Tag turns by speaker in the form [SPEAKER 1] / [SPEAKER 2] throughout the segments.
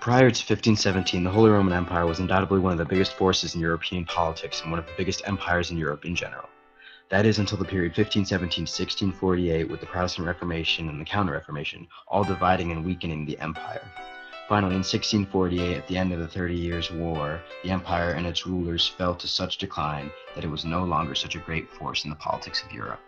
[SPEAKER 1] Prior to 1517, the Holy Roman Empire was undoubtedly one of the biggest forces in European politics and one of the biggest empires in Europe in general. That is until the period 1517 to 1648, with the Protestant Reformation and the Counter-Reformation all dividing and weakening the empire. Finally, in 1648, at the end of the 30 Years' War, the empire and its rulers fell to such decline that it was no longer such a great force in the politics of Europe.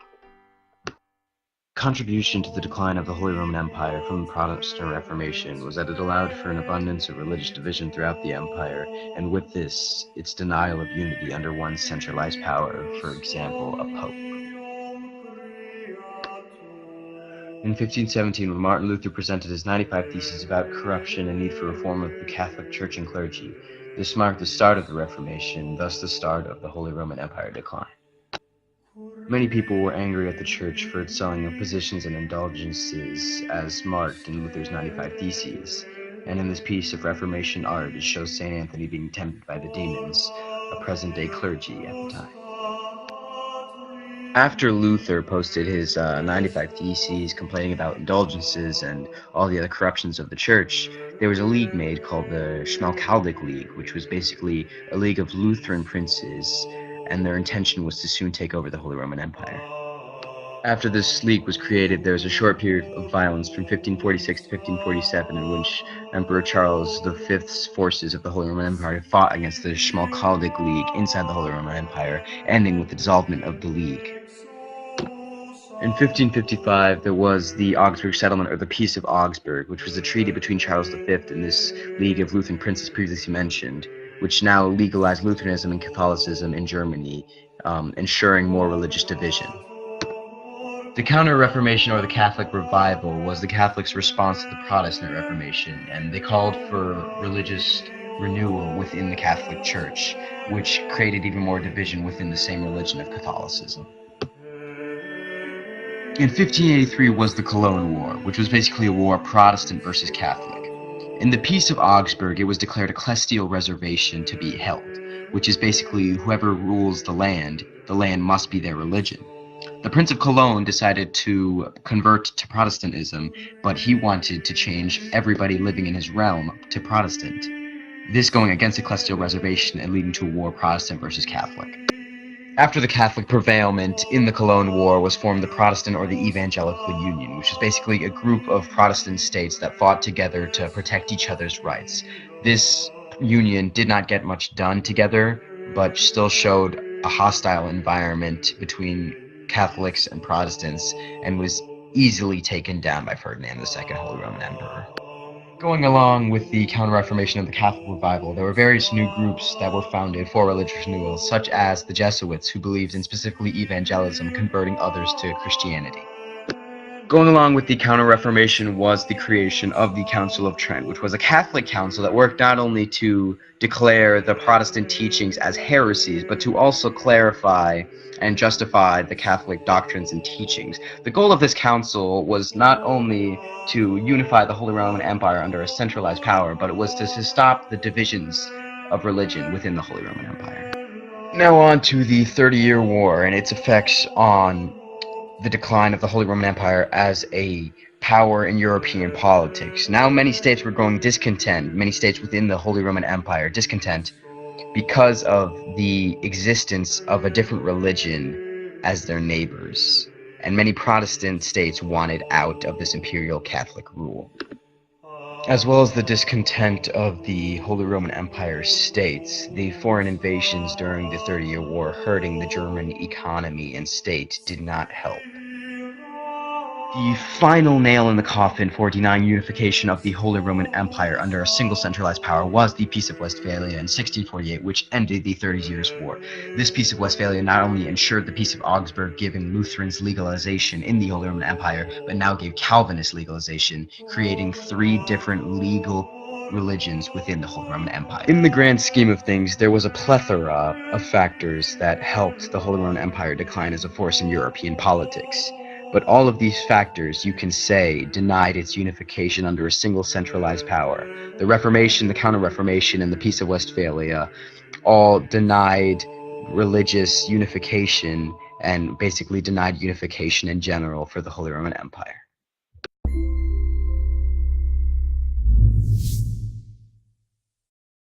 [SPEAKER 1] Contribution to the decline of the Holy Roman Empire from the Protestant Reformation was that it allowed for an abundance of religious division throughout the empire, and with this, its denial of unity under one centralized power, for example, a pope. In 1517, when Martin Luther presented his 95 Theses about corruption and need for reform of the Catholic Church and clergy, this marked the start of the Reformation, thus the start of the Holy Roman Empire decline. Many people were angry at the Church for its selling of positions and indulgences as marked in Luther's 95 Theses, and in this piece of Reformation art it shows St. Anthony being tempted by the demons, a present-day clergy at the time. After Luther posted his 95 Theses complaining about indulgences and all the other corruptions of the Church, there was a league made called the Schmalkaldic League, which was basically a league of Lutheran princes, and their intention was to soon take over the Holy Roman Empire. After this league was created, there was a short period of violence from 1546 to 1547 in which Emperor Charles V's forces of the Holy Roman Empire fought against the Schmalkaldic League inside the Holy Roman Empire, ending with the dissolvement of the league. In 1555, there was the Augsburg Settlement, or the Peace of Augsburg, which was a treaty between Charles V and this League of Lutheran Princes previously mentioned, which now legalized Lutheranism and Catholicism in Germany, ensuring more religious division. The Counter-Reformation, or the Catholic Revival, was the Catholics' response to the Protestant Reformation, and they called for religious renewal within the Catholic Church, which created even more division within the same religion of Catholicism. In 1583 was the Cologne War, which was basically a war Protestant versus Catholic. In the Peace of Augsburg, it was declared a celestial reservation to be held, which is basically whoever rules the land must be their religion. The Prince of Cologne decided to convert to Protestantism, but he wanted to change everybody living in his realm to Protestant, this going against the celestial reservation and leading to a war Protestant versus Catholic. After the Catholic prevailment in the Cologne War was formed the Protestant or the Evangelical Union, which was basically a group of Protestant states that fought together to protect each other's rights. This union did not get much done together, but still showed a hostile environment between Catholics and Protestants, and was easily taken down by Ferdinand II, Holy Roman Emperor. Going along with the Counter-Reformation of the Catholic Revival, there were various new groups that were founded for religious renewal, such as the Jesuits, who believed in specifically evangelism, converting others to Christianity. Going along with the Counter-Reformation was the creation of the Council of Trent, which was a Catholic council that worked not only to declare the Protestant teachings as heresies, but to also clarify and justify the Catholic doctrines and teachings. The goal of this council was not only to unify the Holy Roman Empire under a centralized power, but it was to stop the divisions of religion within the Holy Roman Empire. Now on to the 30-Year War and its effects on the decline of the Holy Roman Empire as a power in European politics. Now many states were growing discontent, many states within the Holy Roman Empire discontent, because of the existence of a different religion as their neighbors, and many Protestant states wanted out of this imperial Catholic rule. As well as the discontent of the Holy Roman Empire states, the foreign invasions during the 30-Year War hurting the German economy and state did not help. The final nail in the coffin for denying unification of the Holy Roman Empire under a single centralized power was the Peace of Westphalia in 1648, which ended the 30 Years' War. This Peace of Westphalia not only ensured the Peace of Augsburg, giving Lutherans legalization in the Holy Roman Empire, but now gave Calvinist legalization, creating 3 different legal religions within the Holy Roman Empire. In the grand scheme of things, there was a plethora of factors that helped the Holy Roman Empire decline as a force in European politics. But all of these factors, you can say, denied its unification under a single centralized power. The Reformation, the Counter-Reformation, and the Peace of Westphalia all denied religious unification and basically denied unification in general for the Holy Roman Empire.